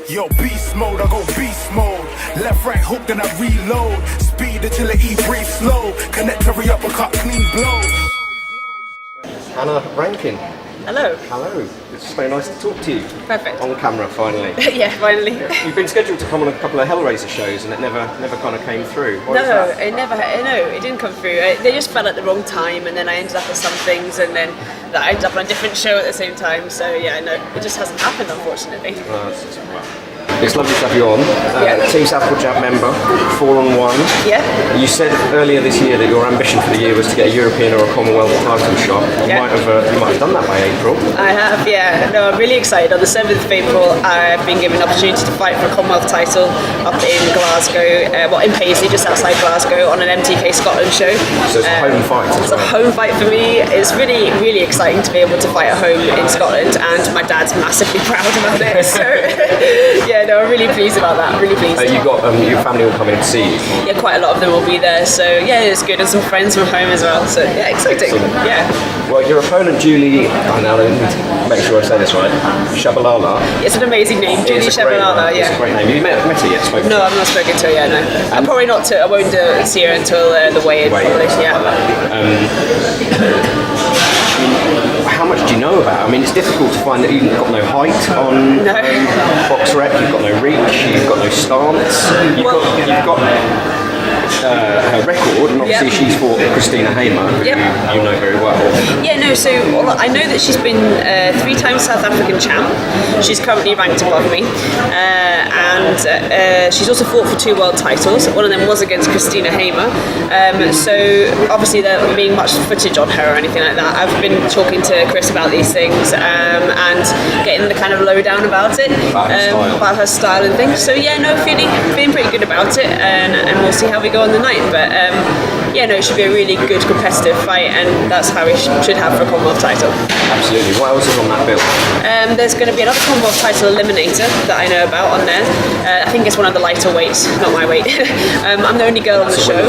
Yo, beast mode, I go beast mode. Left, right hook, then I reload. Speed, agility, breathe slow. Connect every uppercut, clean blows. Anna Rankin. Hello. Hello. It's so nice to talk to you. Perfect. On camera, finally. Yeah, finally. You've been scheduled to come on a couple of Hellraiser shows, and it never kind of came through. Why was that? It didn't come through. They just fell at the wrong time, and then I ended up with some things, and then I ended up on a different show at the same time. So yeah, no, it just hasn't happened, unfortunately. It's lovely to have you on. Team Southpaw Jab member, 4-on-1. Yeah. You said earlier this year that your ambition for the year was to get a European or a Commonwealth title shot. You might have done that by April. I have, yeah. No, I'm really excited. On the 7th of April, I've been given an opportunity to fight for a Commonwealth title up in Glasgow, in Paisley, just outside Glasgow, on an MTK Scotland show. So it's a home fight. It's a home fight for me. It's really, really exciting to be able to fight at home in Scotland, and my dad's massively proud about it. So yeah, no, I'm really pleased about that. Really pleased. You got your family will come in to see you. Yeah, quite a lot of them will be there. So yeah, it's good, and some friends from home as well. So yeah, exciting. Excellent. Yeah. Well, your opponent Julie, I need to make sure I say this right. Tshabalala. It's an amazing name, Julie Tshabalala. Yeah. It's a great name. You met her yet? Spoken No, I've not spoken to her yet. No. I'm probably not. I won't see her until the weigh-in. Yeah. How much do you know about her? I mean, it's difficult to find that you've got no height on BoxRec, you've got no reach, you've got no stance, you've got her record, and obviously she's fought Christina Hamer, who you know very well. Yeah, no, so I know that she's been 3-time South African champ. She's currently ranked above me. And she's also fought for 2 world titles. One of them was against Christina Hamer. So obviously there not being much footage on her or anything like that. I've been talking to Chris about these things and getting the kind of lowdown about it, about her style and things. So yeah, no, feeling pretty good about it, and we'll see how we go on the night. But yeah, no, it should be a really good competitive fight, and that's how we should have for a Commonwealth title. Absolutely. What else is on that bill? There's going to be another Commonwealth title eliminator that I know about on there. I think it's one of the lighter weights, not my weight. I'm the only girl on the show.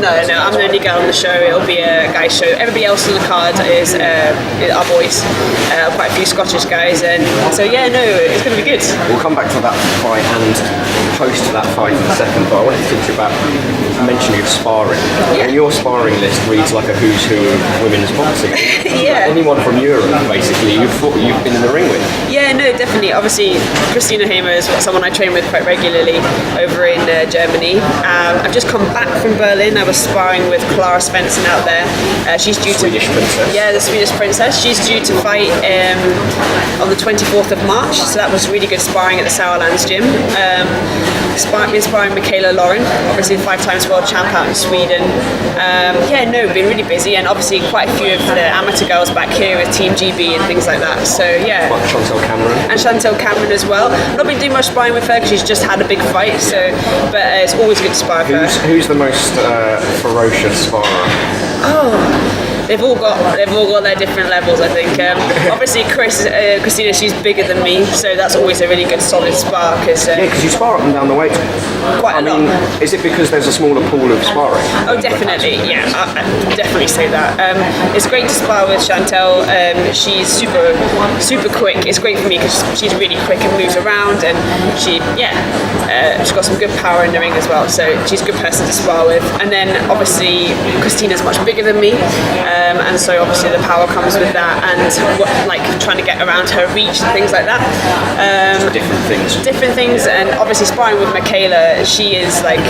No, I'm the only girl on the show. It'll be a guy's show. Everybody else on the card is our boys, quite a few Scottish guys, and so yeah, no, it's going to be good. We'll come back to that fight and post to that fight in a second, but I wanted to talk to you about mentioning of sparring. Yeah. And your sparring list reads like a who's who of women's boxing. Yeah. Anyone from Europe, basically, you've been in the ring with. Yeah, no, definitely. Obviously, Christina Hamer is someone I train with quite regularly over in Germany. I've just come back from Berlin. I was sparring with Claressa T-Rex out there. She's due Swedish princess. Yeah, the Swedish princess. She's due to fight on the 24th of March. So that was really good sparring at the Sauerlands gym. Been sparring Michaela Lauren, obviously 5-time world champ out in Sweden. Yeah, no, been really busy, and obviously quite a few of the amateur girls back here with Team GB and things like that. So yeah. Like Chantel Cameron as well. Not been doing much sparring with her because she's just had a big fight. So, but it's always good to spar with her. Who's the most ferocious sparrer? They've all got their different levels, I think. Obviously, Christina, she's bigger than me, so that's always a really good solid spar. Because you spar up and down the weight. Quite a lot. Is it because there's a smaller pool of sparring? Oh, definitely. Yeah, I definitely say that. It's great to spar with Chantel. She's super quick. It's great for me because she's really quick and moves around, and she's got some good power in the ring as well. So she's a good person to spar with. And then obviously Christina's much bigger than me. And so obviously the power comes with that, and like trying to get around her reach and things like that. Different things, and obviously sparring with Michaela, she is like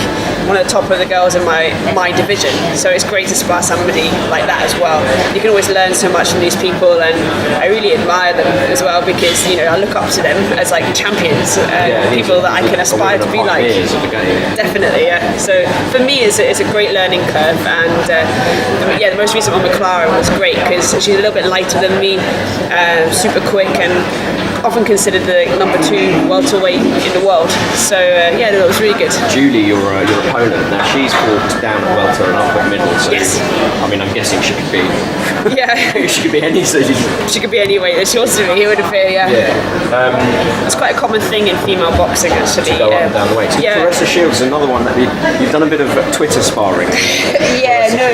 one of the top of the girls in my division. So it's great to spar somebody like that as well. You can always learn so much from these people, and I really admire them as well, because I look up to them as like champions, people that I can aspire to be like. Definitely, yeah. So for me, it's a great learning curve, and the most recent one with Clara was great because she's a little bit lighter than me, super quick, and often considered the number 2 welterweight in the world. So yeah, that was really good. Julie, your opponent, now she's fought down at welter and up at middle. So yes. I mean, I'm guessing she could be. Yeah. She could be any. She could be any weight that she wants to be. It would appear. Yeah. It's quite a common thing in female boxing, actually. To go up and down the weight. So Claressa Shields is another one that you've done a bit of Twitter sparring. Yeah. No.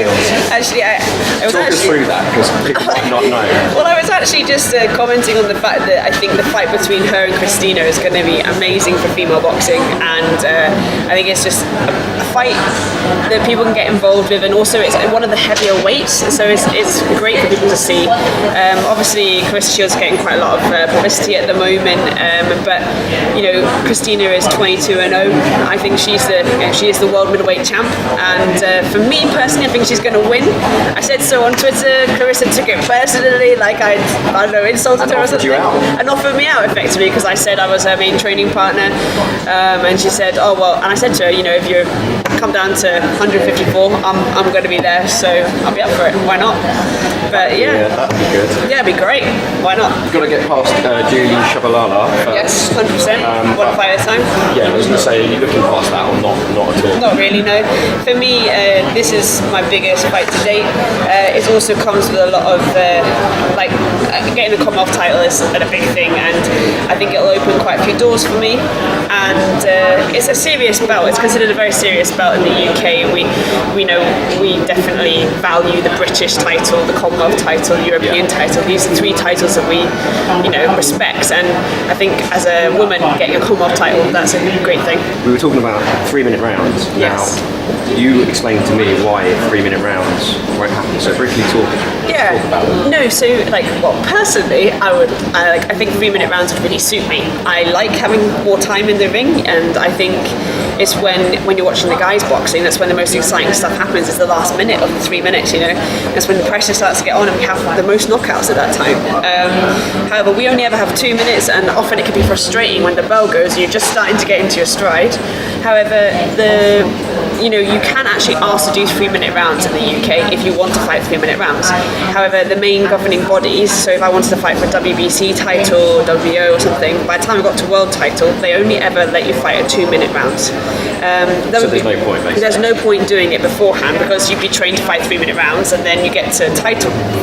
Actually, I was talk us through that, because people might not know. Well, I was actually just commenting on the fact that I think the fight between her and Christina is going to be amazing for female boxing, and I think it's just a fight that people can get involved with, and also it's one of the heavier weights, so it's great for people to see. Obviously, Claressa Shields is getting quite a lot of publicity at the moment, but Christina is 22-0. I think she is the world middleweight champ, and for me personally, I think she's going to win. I said so on Twitter. Claressa took it personally, like I don't know, insulted her or something, and offered me out effectively because I said I was her main training partner, and she said, oh well, and I said to her, if you come down to 154, I'm going to be there, so I'll be up for it. Why not? But yeah, that'd be good. Yeah, it'd be great. Why not? You've got to get past Julie Tshabalala first. Yes, 100%. One fight at a time. Yeah, I was going to say, are you looking past that or not at all? Not really, no. For me, this is my biggest fight to date. It also comes with a lot of getting the Commonwealth title is a big thing, and I think it'll open quite a few doors for me. And it's a serious belt. It's considered a very serious belt in the UK. We definitely value the British title, the Commonwealth title, the European title. These are three titles that we respect, and I think as a woman getting a Commonwealth title, that's a great thing. We were talking about 3-minute rounds. Yes. Now, you explained to me why 3-minute rounds won't happen. So briefly talk about them. No, so personally, I think 3-minute rounds would really suit me. I like having more time in the ring, and I think it's when you're watching the guys boxing, that's when the most exciting stuff happens. It's the last minute of the 3 minutes, That's when the pressure starts to get on, and we have the most knockouts at that time. However, we only ever have 2 minutes, and often it can be frustrating when the bell goes and you're just starting to get into your stride. However, you can actually ask to do 3-minute rounds in the UK if you want to fight 3-minute rounds. However, the main governing bodies, so if I wanted to fight for a WBC title, WBO or something, by the time I got to world title, they only ever let you fight at 2-minute rounds. So there's no point, basically. There's no point doing it beforehand, because you'd be trained to fight 3-minute rounds, and then you get to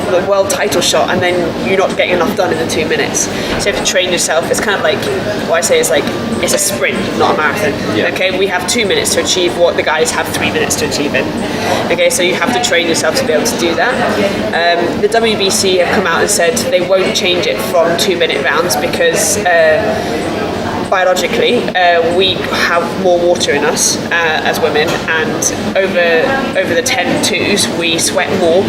the world title shot, and then you're not getting enough done in the 2 minutes. So you have to train yourself. It's kind of like, what I say is it's a sprint, not a marathon. Yeah. Okay, we have 2 minutes to achieve what the guys have 3 minutes to achieve in. Okay, so you have to train yourself to be able to do that. The WBC have come out and said they won't change it from 2-minute rounds because biologically, we have more water in us as women, and over the 10-2s we sweat more,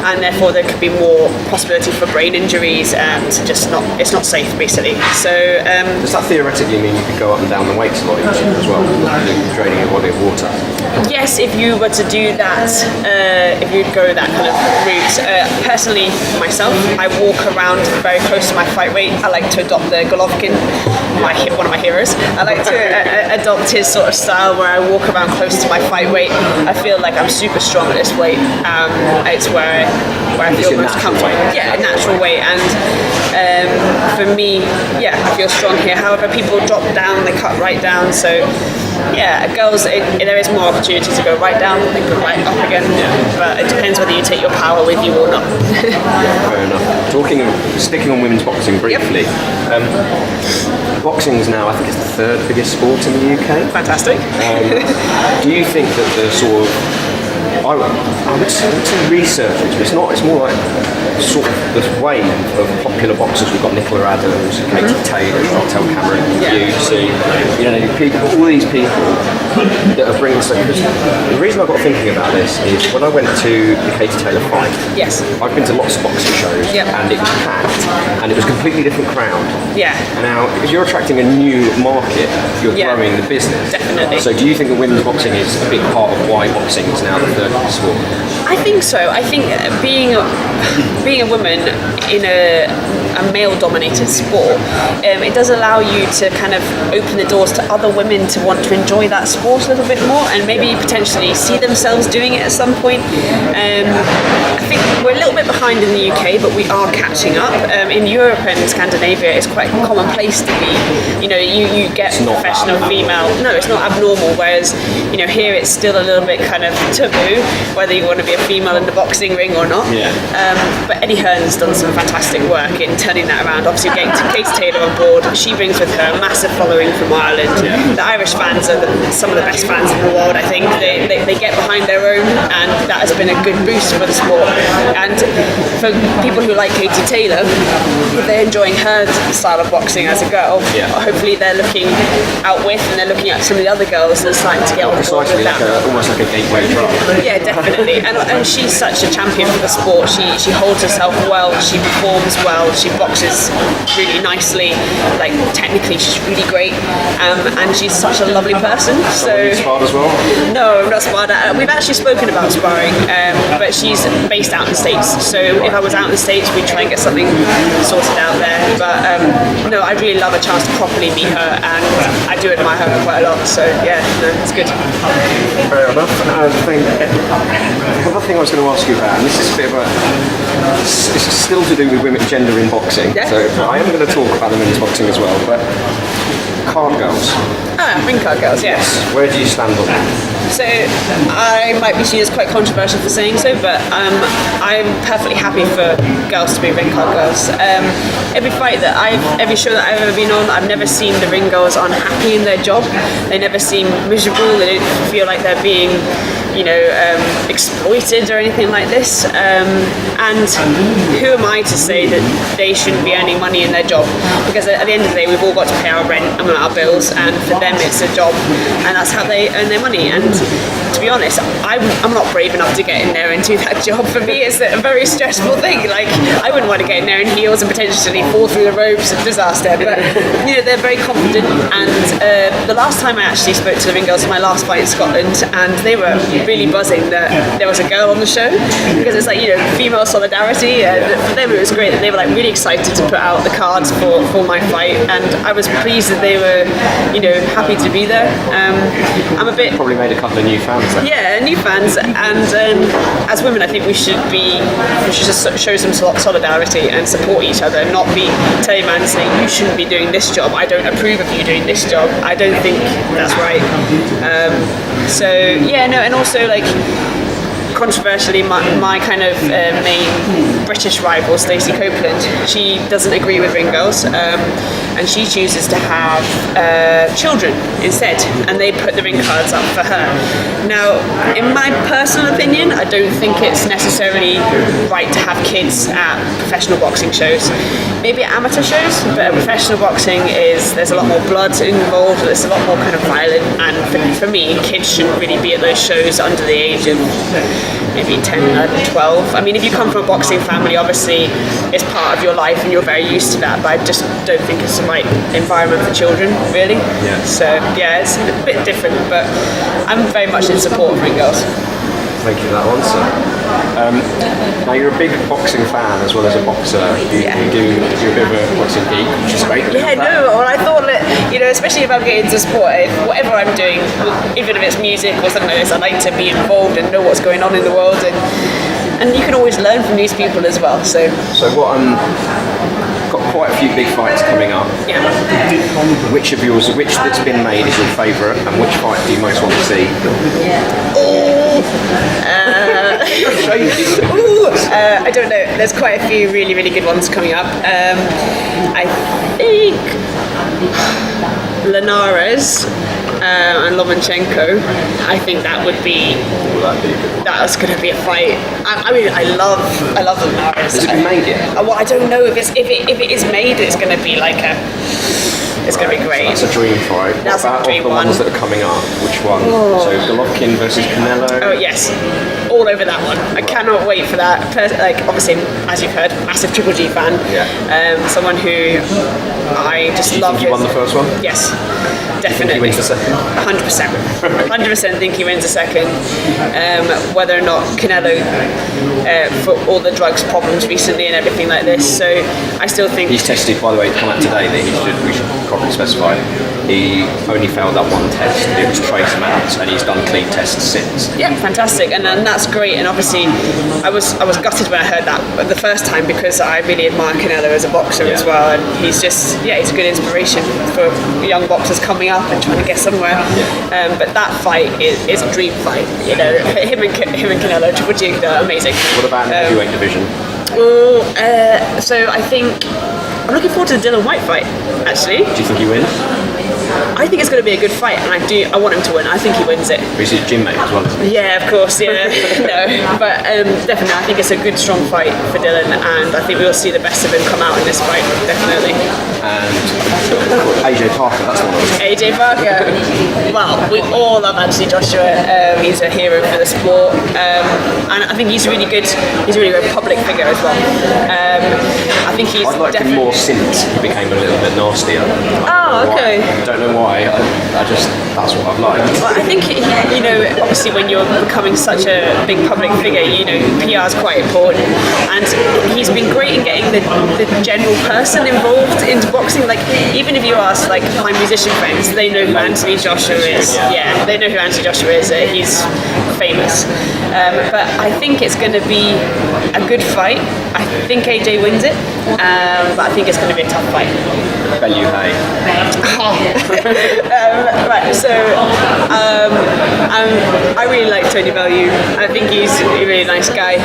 and therefore there could be more possibility for brain injuries, and it's not safe basically. So does that theoretically mean you could go up and down the weights a lot easier as well, draining your body of water? Yes, if you were to do that, if you'd go that kind of route. Personally, myself, I walk around very close to my fight weight. I like to adopt the Golovkin, one of my heroes. I like to adopt his sort of style where I walk around close to my fight weight. I feel like I'm super strong at this weight. It's where I feel most comfortable. Yeah, a natural weight. And for me, I feel strong here. However, people drop down, they cut right down. So girls, there is more opportunity to go right down, they go right up again. But it depends whether you take your power with you or not. Fair enough. Sticking on women's boxing briefly. Boxing is now, I think it's the third biggest sport in the UK. Fantastic. Do you think that the sort of, I would say resurgence, but it's more like sort of this wave of popular boxers. We've got Nicola Adams, Katie Taylor, Chantel Cameron, UFC, all these people that are bringing stuff. The reason I got thinking about this is when I went to the Katie Taylor fight. Yes. I've been to lots of boxing shows, and it was packed, and it was a completely different crowd. Yeah. Now, if you're attracting a new market, you're growing the business. Definitely. So, do you think that women's boxing is a big part of why boxing is now the third sport? I think so. I think being a woman in a male-dominated sport, it does allow you to kind of open the doors to other women to want to enjoy that sport a little bit more, and maybe potentially see themselves doing it at some point. I think we're a little bit behind in the UK, but we are catching up. In Europe and Scandinavia, it's quite commonplace to be, you get professional female. No, it's not abnormal. Whereas, here it's still a little bit kind of taboo whether you want to be a female in the boxing ring or not. Yeah. But Eddie Hearn's done some fantastic work in turning that around. Obviously, getting Katie Taylor on board, she brings with her a massive following from Ireland. The Irish fans are some of the best fans in the world. I think they get behind their own, and that has been a good boost for the sport. And for people who like Katie Taylor, if they're enjoying her style of boxing as a girl, hopefully they're looking out with, and they're looking at some of the other girls and starting to get on board with that. Almost like a gateway drug. Yeah, definitely. And she's such a champion for the sport. She holds herself well, she performs well, she boxes really nicely, like technically she's really great, and she's such a lovely person. So Sparred as well? No, I'm not sparred. We've actually spoken about sparring, but she's based out in the States, so if I was out in the States we'd try and get something sorted out there. But no, I'd really love a chance to properly meet her, and I do admire her quite a lot, so yeah, no, it's good. Fair enough. I think another thing I was going to ask you about, and this is a bit of a, it's still to do with women gender in boxing, so I am going to talk about the women's boxing as well, but card girls. Ring card girls, yes. Where do you stand on that? So I might be seen as quite controversial for saying so, but I'm perfectly happy for girls to be ring card girls. Every show that I've ever been on, I've never seen the ring girls unhappy in their job. They never seem miserable. They don't feel like they're being, exploited or anything like this. And who am I to say that they shouldn't be earning money in their job? Because at the end of the day, we've all got to pay our rent and our bills, and for them it's a job, and that's how they earn their money. And to be honest, I'm not brave enough to get in there and do that job. For me, it's a very stressful thing. Like, I wouldn't want to get in there in heels and potentially fall through the ropes, a disaster. But they're very confident. And the last time I actually spoke to the ring girls for my last fight in Scotland, and they were really buzzing that there was a girl on the show, because it's like, female solidarity, and for them it was great that they were like really excited to put out the cards for my fight, and I was pleased that they were happy to be there. I'm a bit probably made a couple of new fans then. Yeah, new fans, and as women I think we should just show some solidarity and support each other, and not be telling man saying you shouldn't be doing this job, I don't approve of you doing this job. I don't think that's right. And also, like, controversially, my kind of main British rival, Stacey Copeland, she doesn't agree with ring girls, and she chooses to have children instead, and they put the ring cards up for her. Now, in my personal opinion, I don't think it's necessarily right to have kids at professional boxing shows. Maybe at amateur shows, but at professional boxing there's a lot more blood involved, it's a lot more kind of violent, and for me, kids shouldn't really be at those shows under the age of maybe 10, 11, 12. I mean, if you come from a boxing family, obviously it's part of your life and you're very used to that, but I just don't think it's the right environment for children, really. Yeah. So, yeah, it's a bit different, but I'm very much in support of ring girls. Thank you for that answer. Now, you're a big boxing fan as well as a boxer. You're a bit of a boxing geek, which is great. Yeah, no, well, I thought that, especially if I'm getting into sport, whatever I'm doing, even if it's music or something like this, I like to be involved and know what's going on in the world, and you can always learn from these people as well. So what got quite a few big fights coming up. Yeah. Which that's been made is your favourite, and which fight do you most want to see? I don't know. There's quite a few really, really good ones coming up. I think Linares and Lomachenko. I think that's going to be a fight. I mean, I love Linares. Has it been made yet? Well, I don't know if it is made. It's going to be like it's going to be great. So that's a dream fight. That's what about a dream the one. Ones that are coming up? Which one? So Golovkin versus Canelo. Oh yes, all over that one. I cannot wait for that. Obviously, as you've heard, massive Triple G fan. Yeah. Someone who I just love. You won the first one? Yes, definitely. Think he wins the second? 100%. 100% think he wins the second. Whether or not Canelo, for all the drugs problems recently and everything like this, so I still think he's tested. By the way, to come out today that we should probably specify. He only failed that one test. It was trace amounts, and he's done clean tests since. Yeah, fantastic, and that's great. And obviously, I was gutted when I heard that the first time, because I really admire Canelo as a boxer as well, and he's just he's a good inspiration for young boxers coming up and trying to get somewhere. But that fight is a dream fight. Him and Canelo, Triple G, they're amazing. What about in the heavyweight division? So I think I'm looking forward to the Dylan White fight, actually. Do you think he wins? I think it's going to be a good fight, and I want him to win. I think he wins it. He's his gym mate as well. Yeah, of course, yeah. No, but definitely, I think it's a good, strong fight for Dylan, and I think we'll see the best of him come out in this fight, definitely. And AJ Parker, that's the one. AJ Parker. Well, we all love Anthony Joshua. He's a hero for the sport, and I think he's really good. He's a really good public figure as well. I think he's. I'd like him more since he became a little bit nastier. Oh, okay. Don't know why. I just that's what I've liked. Well, I think obviously when you're becoming such a big public figure, PR is quite important, and he's been great in getting the general person involved into boxing. Like even if you ask like my musician friends, they know who Anthony Joshua is. Yeah, they know who Anthony Joshua is. He's famous. But I think it's going to be a good fight. I think AJ wins it, but I think it's going to be a tough fight. Value hay. Right, so I really like Tony Bellew. I think he's a really nice guy,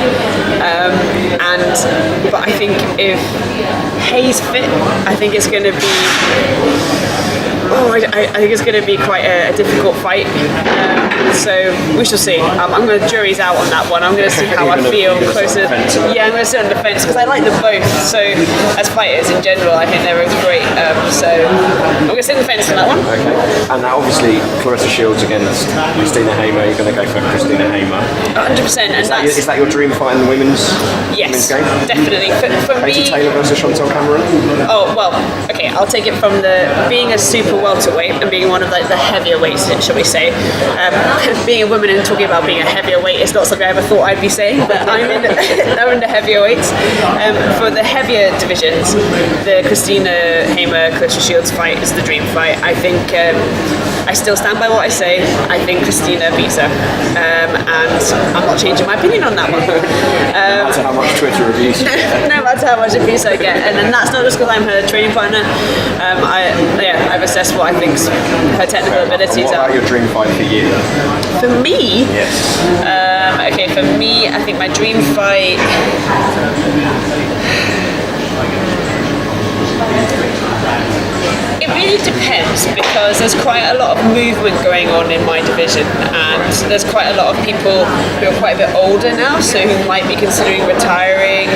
but I think if Hayes fit, I think it's going to be. I think it's going to be quite a difficult fight. So we shall see. I'm going to jury's out on that one. I'm going to see how I feel closer. Yeah, I'm going to sit on the fence because I like them both. So as fighters in general, I think they're both great. So I'm going to sit on the fence on that one. Okay. And now obviously Claressa Shields against Christina Hamer. You're going to go for Christina Hamer. 100%. And is that your dream fight in the women's game? Definitely. For Katie me, Taylor versus Chantel Cameron. Oh well, okay. I'll take it from being a super welterweight and being one of like the heavier weights, shall we say. Being a woman and talking about being a heavier weight is not something I ever thought I'd be saying, but I'm in the heavier weights. For the heavier divisions, the Christina Hamer Claressa Shields fight is the dream fight. I think I still stand by what I say. I think Christina beats her, and I'm not changing my opinion on that one. No matter how much Twitter abuse you get. No matter how much abuse I get, and that's not just because I'm her training partner. I've assessed what I think her technical abilities are. What about your dream fight for you? For me? Yes. Okay, for me, I think my dream fight. It really depends because there's quite a lot of movement going on in my division, and there's quite a lot of people who are quite a bit older now, so who might be considering retiring.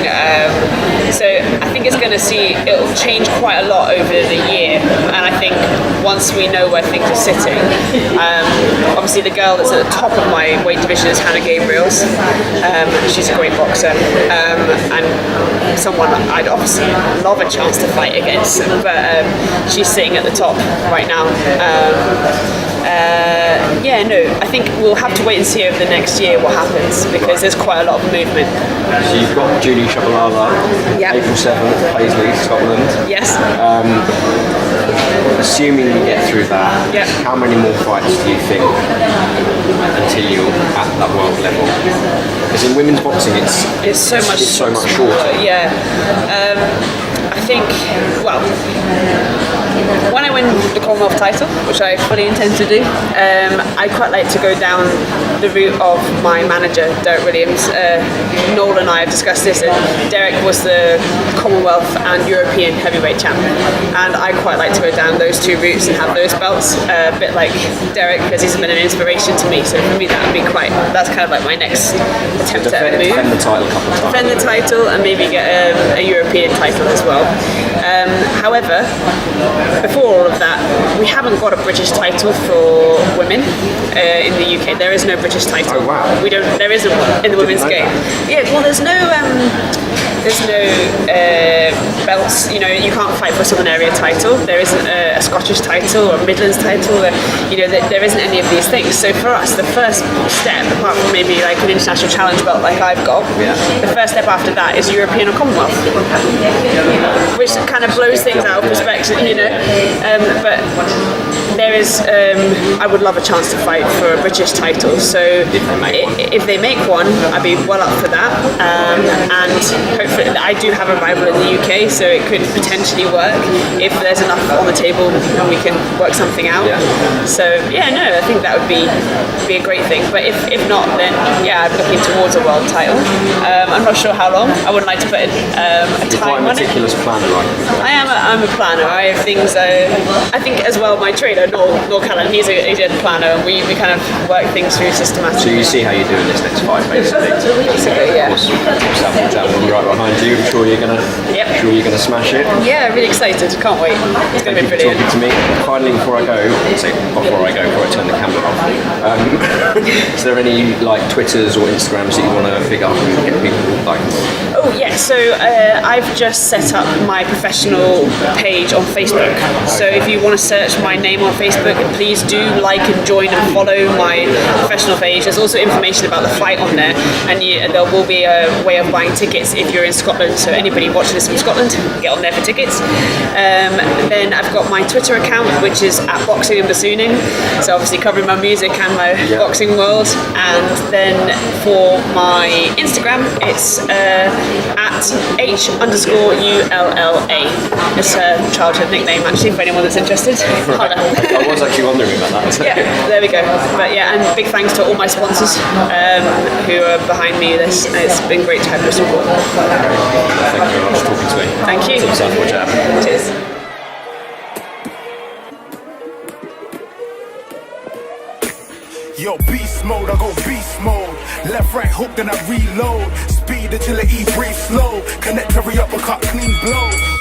So I think it'll change quite a lot over the year, and I think once we know where things are sitting, obviously the girl that's at the top of my weight division is Hannah Gabriels. She's a great boxer, and someone I'd obviously love a chance to fight against, but she's sitting at the top right now. I think we'll have to wait and see over the next year what happens because there's quite a lot of movement. So you've got Julie Tshabalala, April 7th, Paisley, Scotland. Yes. Assuming you get through that, how many more fights do you think until you're at that world level? Because in women's boxing it's so much shorter. Yeah. I think, when I win the Commonwealth title, which I fully intend to do, I'd quite like to go down the route of my manager, Derek Williams. Noel and I have discussed this, and Derek was the Commonwealth and European heavyweight champ, and I'd quite like to go down those two routes and have those belts, a bit like Derek, because he's been an inspiration to me. So for me, that's kind of like my next attempt at a move. Defend the title a couple of times. Defend the title and maybe get a European title as well. However, before all of that, we haven't got a British title for women in the UK. There is no British title. Oh wow! There isn't one in the women's game. Yeah, well, there's no belts. You can't fight for a Southern Area title. There isn't a Scottish title or a Midlands title. There isn't any of these things. So for us, the first step, apart from maybe like an international challenge belt like I've got, the first step after that is European or Commonwealth, which kind of blows things out of perspective, But there is. I would love a chance to fight for a British title. So if they make one, I'd be well up for that. And hopefully, I do have a rival in the UK, so it could potentially work if there's enough on the table and we can work something out. So I think that would be a great thing. But if not, then I'm looking towards a world title. I'm not sure how long. I wouldn't like to put a time on it. Quite a meticulous planner, right? I'm a planner. I have things. I think as well. My trainer, Nor Callan, he's a planner. We kind of work things through systematically. So you see how you're doing this next fight, basically. Basically, yeah. Southpaw jab will be right behind you. I'm sure you're gonna smash it. Yeah, really excited. Can't wait. It's gonna be brilliant. Talking to me. Finally, before I turn the camera off. Is there any like Twitters or Instagrams that you want to pick up and get people like? Oh yeah, so I've just set up my professional page on Facebook. So if you want to search my name on Facebook, please do like and join and follow my professional page. There's also information about the fight on there, and there will be a way of buying tickets if you're in Scotland. So anybody watching this from Scotland, get on there for tickets. Then I've got my Twitter account, which is at Boxing and Bassooning. So obviously covering my music and my boxing world. And then for my Instagram, it's at H_ULLA. It's a childhood nickname actually for anyone that's interested. Right. I was actually wondering about that. Yeah, there we go. But and big thanks to all my sponsors who are behind me. It's been great to have your support. Thank you very much for talking to me. Thank you. Southpaw jab. Cheers. Yo, beast mode, I go beast mode. Left, right hook, then I reload. Speed, agility, breathe slow. Connect every uppercut, clean blow.